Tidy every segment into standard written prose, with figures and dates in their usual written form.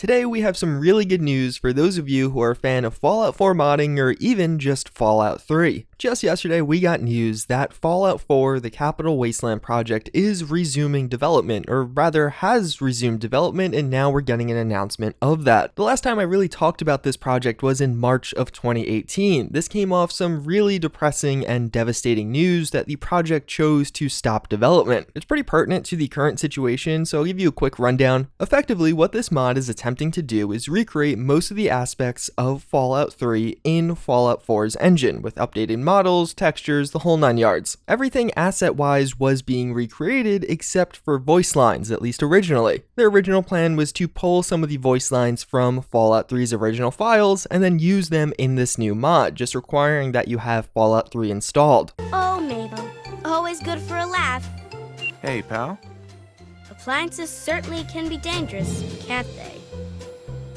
Today we have some really good news for those of you who are a fan of Fallout 4 modding or even just Fallout 3. Just yesterday we got news that Fallout 4, the Capital Wasteland project, is resuming development, or rather has resumed development, and now we're getting an announcement of that. The last time I really talked about this project was in March of 2018. This came off some really depressing and devastating news that the project chose to stop development. It's pretty pertinent to the current situation, so I'll give you a quick rundown. Effectively, what this mod is attempting to do is recreate most of the aspects of Fallout 3 in Fallout 4's engine, with updated models, textures, the whole 9 yards. Everything asset-wise was being recreated except for voice lines, at least originally. Their original plan was to pull some of the voice lines from Fallout 3's original files and then use them in this new mod, just requiring that you have Fallout 3 installed. Oh, Mabel. Always good for a laugh. Hey, pal. Appliances certainly can be dangerous, can't they?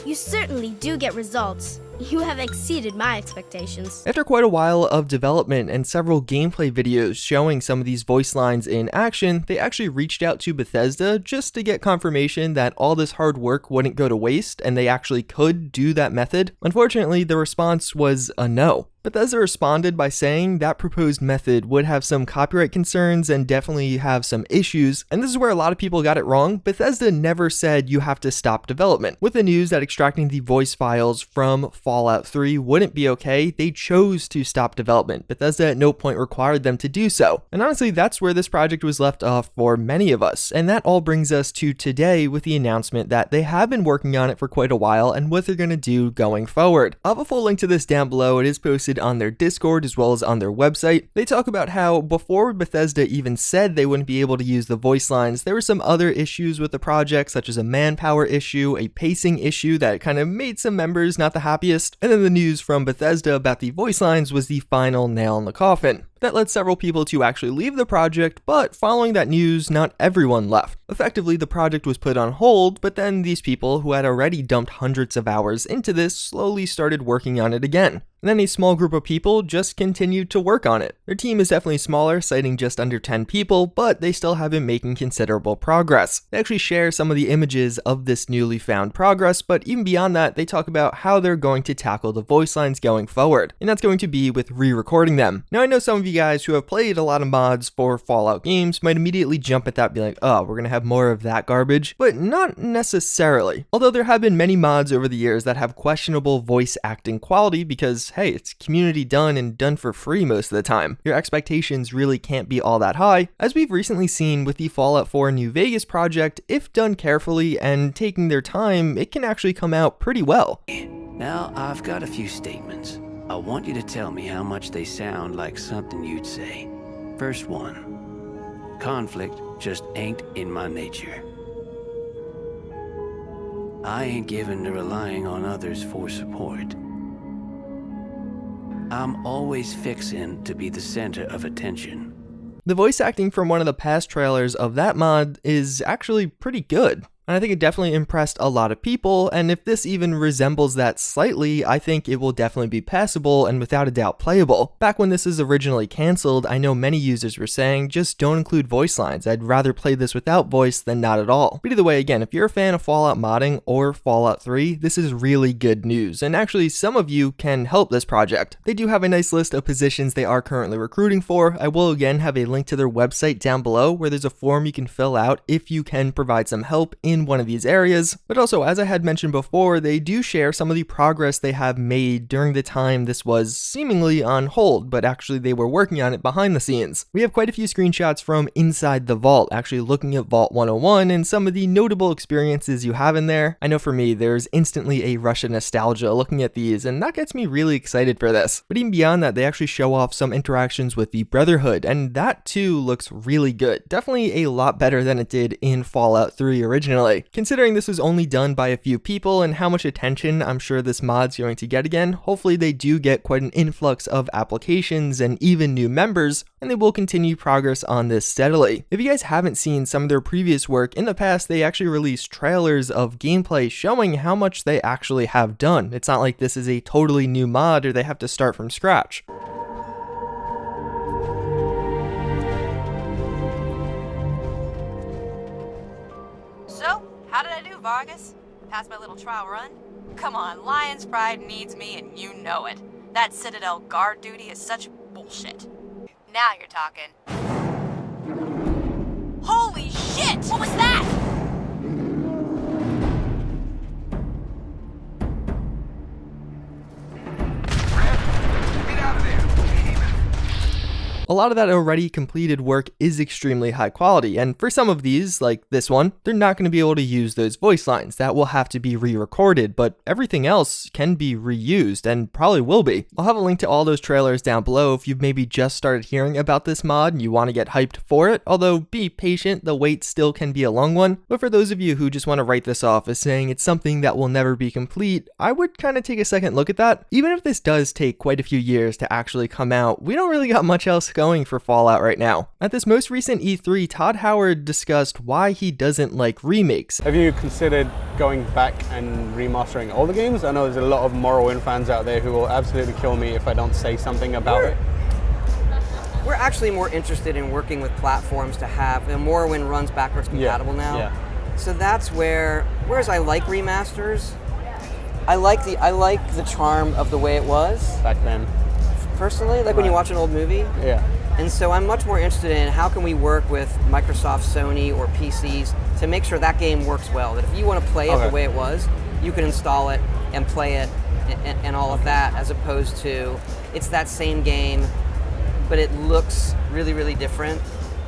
You certainly do get results. You have exceeded my expectations. After quite a while of development and several gameplay videos showing some of these voice lines in action, they actually reached out to Bethesda just to get confirmation that all this hard work wouldn't go to waste and they actually could do that method. Unfortunately, the response was a no. Bethesda responded by saying that proposed method would have some copyright concerns and definitely have some issues, and this is where a lot of people got it wrong. Bethesda never said you have to stop development. With the news that extracting the voice files from Fallout 3 wouldn't be okay, they chose to stop development. Bethesda at no point required them to do so. And honestly, that's where this project was left off for many of us. And that all brings us to today with the announcement that they have been working on it for quite a while and what they're going to do going forward. I'll have a full link to this down below. It is posted on their Discord as well as on their website. They talk about how before Bethesda even said they wouldn't be able to use the voice lines, there were some other issues with the project, such as a manpower issue, a pacing issue that kind of made some members not the happiest, and then the news from Bethesda about the voice lines was the final nail in the coffin. That led several people to actually leave the project, but following that news, not everyone left. Effectively, the project was put on hold, but then these people who had already dumped hundreds of hours into this slowly started working on it again. And then a small group of people just continued to work on it. Their team is definitely smaller, citing just under 10 people, but they still have been making considerable progress. They actually share some of the images of this newly found progress, but even beyond that, they talk about how they're going to tackle the voice lines going forward, and that's going to be with re-recording them. Now, I know some of you guys who have played a lot of mods for Fallout games might immediately jump at that and be like, oh, we're gonna have more of that garbage, but not necessarily. Although there have been many mods over the years that have questionable voice acting quality because, hey, it's community done and done for free most of the time. Your expectations really can't be all that high. As we've recently seen with the Fallout 4 New Vegas project, if done carefully and taking their time, it can actually come out pretty well. Now, I've got a few statements. I want you to tell me how much they sound like something you'd say. First one, conflict just ain't in my nature. I ain't given to relying on others for support. I'm always fixin' to be the center of attention. The voice acting from one of the past trailers of that mod is actually pretty good. And I think it definitely impressed a lot of people, and if this even resembles that slightly, I think it will definitely be passable and without a doubt playable. Back when this was originally cancelled, I know many users were saying, just don't include voice lines, I'd rather play this without voice than not at all. But either way, again, if you're a fan of Fallout modding or Fallout 3, this is really good news, and actually some of you can help this project. They do have a nice list of positions they are currently recruiting for. I will again have a link to their website down below where there's a form you can fill out if you can provide some help in one of these areas. But also, as I had mentioned before, they do share some of the progress they have made during the time this was seemingly on hold, but actually they were working on it behind the scenes. We have quite a few screenshots from inside the vault, actually looking at Vault 101 and some of the notable experiences you have in there. I know for me, there's instantly a rush of nostalgia looking at these, and that gets me really excited for this. But even beyond that, they actually show off some interactions with the Brotherhood, and that too looks really good. Definitely a lot better than it did in Fallout 3 originally. Considering this was only done by a few people and how much attention I'm sure this mod's going to get again, hopefully they do get quite an influx of applications and even new members, and they will continue progress on this steadily. If you guys haven't seen some of their previous work, in the past they actually released trailers of gameplay showing how much they actually have done. It's not like this is a totally new mod or they have to start from scratch. So, how did I do, Vargas? Pass my little trial run? Come on, Lion's Pride needs me and you know it. That Citadel guard duty is such bullshit. Now you're talking. Holy shit! What was that? Get out of there! A lot of that already completed work is extremely high quality, and for some of these, like this one, they're not going to be able to use those voice lines. That will have to be re-recorded, but everything else can be reused, and probably will be. I'll have a link to all those trailers down below if you've maybe just started hearing about this mod and you want to get hyped for it, although be patient, the wait still can be a long one. But for those of you who just want to write this off as saying it's something that will never be complete, I would kind of take a second look at that. Even if this does take quite a few years to actually come out, we don't really got much else going for Fallout right now. At this most recent E3, Todd Howard discussed why he doesn't like remakes. Have you considered going back and remastering all the games? I know there's a lot of Morrowind fans out there who will absolutely kill me if I don't say something about it. We're actually more interested in working with platforms to have, and Morrowind runs backwards compatible now. Yeah. So that's whereas I like remasters, I like the charm of the way it was. Back then. Personally, like when you watch an old movie. Yeah. And so I'm much more interested in how can we work with Microsoft, Sony, or PCs to make sure that game works well. That if you want to play it the way it was, you can install it and play it and all of that, as opposed to it's that same game, but it looks really, really different.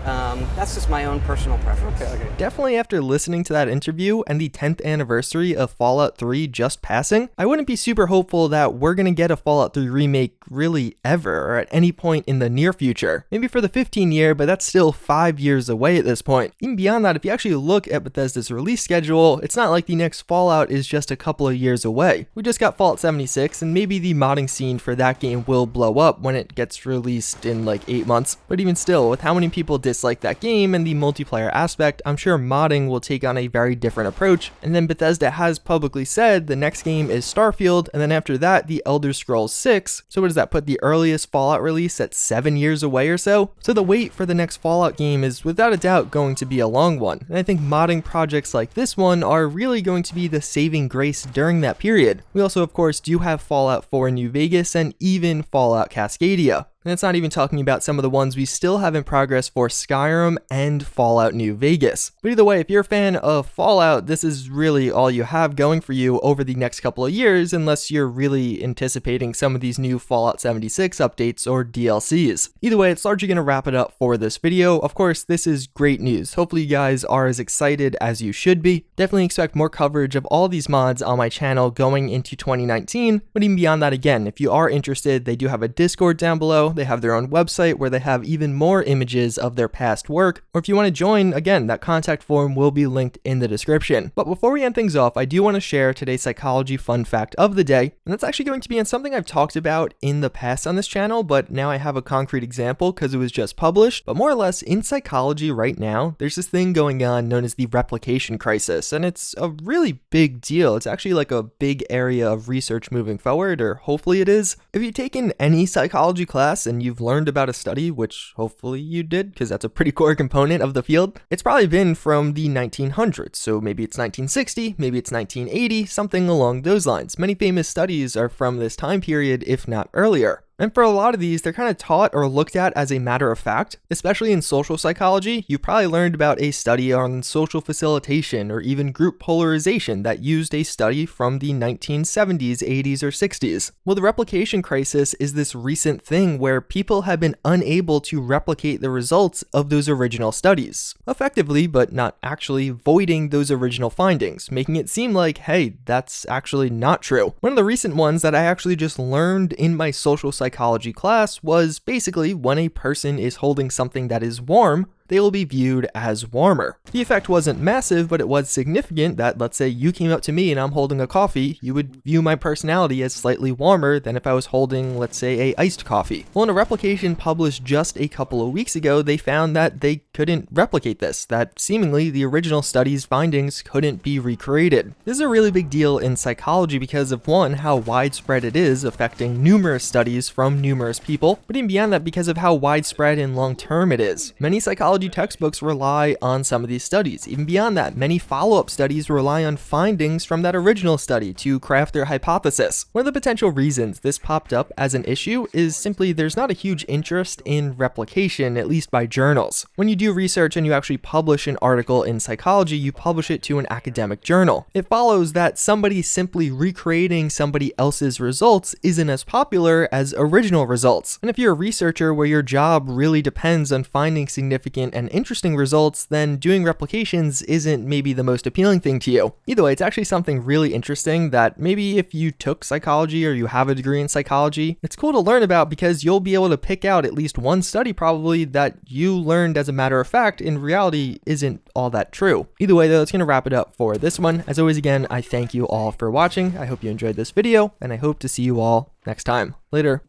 That's just my own personal preference. Okay. Definitely after listening to that interview and the 10th anniversary of Fallout 3 just passing, I wouldn't be super hopeful that we're gonna get a Fallout 3 remake really ever or at any point in the near future. Maybe for the 15 year, but that's still 5 years away at this point. Even beyond that, if you actually look at Bethesda's release schedule, it's not like the next Fallout is just a couple of years away. We just got Fallout 76, and maybe the modding scene for that game will blow up when it gets released in like 8 months. But even still, with how many people dislike that game and the multiplayer aspect, I'm sure modding will take on a very different approach. And then Bethesda has publicly said the next game is Starfield, and then after that, the Elder Scrolls 6. So what does that put the earliest Fallout release at 7 years away or so? So the wait for the next Fallout game is without a doubt going to be a long one. And I think modding projects like this one are really going to be the saving grace during that period. We also, of course, do have Fallout 4 New Vegas and even Fallout Cascadia. And it's not even talking about some of the ones we still have in progress for Skyrim and Fallout New Vegas. But either way, if you're a fan of Fallout, this is really all you have going for you over the next couple of years, unless you're really anticipating some of these new Fallout 76 updates or DLCs. Either way, it's largely going to wrap it up for this video. Of course, this is great news. Hopefully you guys are as excited as you should be. Definitely expect more coverage of all these mods on my channel going into 2019. But even beyond that, again, if you are interested, they do have a Discord down below. They have their own website where they have even more images of their past work, or if you want to join, again, that contact form will be linked in the description. But before we end things off, I do want to share today's psychology fun fact of the day, and that's actually going to be on something I've talked about in the past on this channel, but now I have a concrete example because it was just published. But more or less, in psychology right now, there's this thing going on known as the replication crisis, and it's a really big deal. It's actually like a big area of research moving forward, or hopefully it is. If you've taken any psychology class and you've learned about a study, which hopefully you did because that's a pretty core component of the field, it's probably been from the 1900s. So maybe it's 1960, maybe it's 1980, something along those lines. Many famous studies are from this time period, if not earlier. And for a lot of these, they're kind of taught or looked at as a matter of fact. Especially in social psychology, you probably learned about a study on social facilitation or even group polarization that used a study from the 1970s, 80s, or 60s. Well, the replication crisis is this recent thing where people have been unable to replicate the results of those original studies, effectively, but not actually, voiding those original findings, making it seem like, hey, that's actually not true. One of the recent ones that I actually just learned in my social psychology class was basically when a person is holding something that is warm, they will be viewed as warmer. The effect wasn't massive, but it was significant that, let's say you came up to me and I'm holding a coffee, you would view my personality as slightly warmer than if I was holding, let's say, a iced coffee. Well, in a replication published just a couple of weeks ago, they found that they couldn't replicate this, that seemingly the original study's findings couldn't be recreated. This is a really big deal in psychology because of, one, how widespread it is, affecting numerous studies from numerous people, but even beyond that, because of how widespread and long-term it is. Many psychologists psychology textbooks rely on some of these studies. Even beyond that, many follow-up studies rely on findings from that original study to craft their hypothesis. One of the potential reasons this popped up as an issue is simply there's not a huge interest in replication, at least by journals. When you do research and you actually publish an article in psychology, you publish it to an academic journal. It follows that somebody simply recreating somebody else's results isn't as popular as original results. And if you're a researcher where your job really depends on finding significant and interesting results, then doing replications isn't maybe the most appealing thing to you. Either way, it's actually something really interesting that maybe if you took psychology or you have a degree in psychology, it's cool to learn about because you'll be able to pick out at least one study probably that you learned as a matter of fact in reality isn't all that true. Either way though, that's going to wrap it up for this one. As always, again, I thank you all for watching. I hope you enjoyed this video and I hope to see you all next time. Later.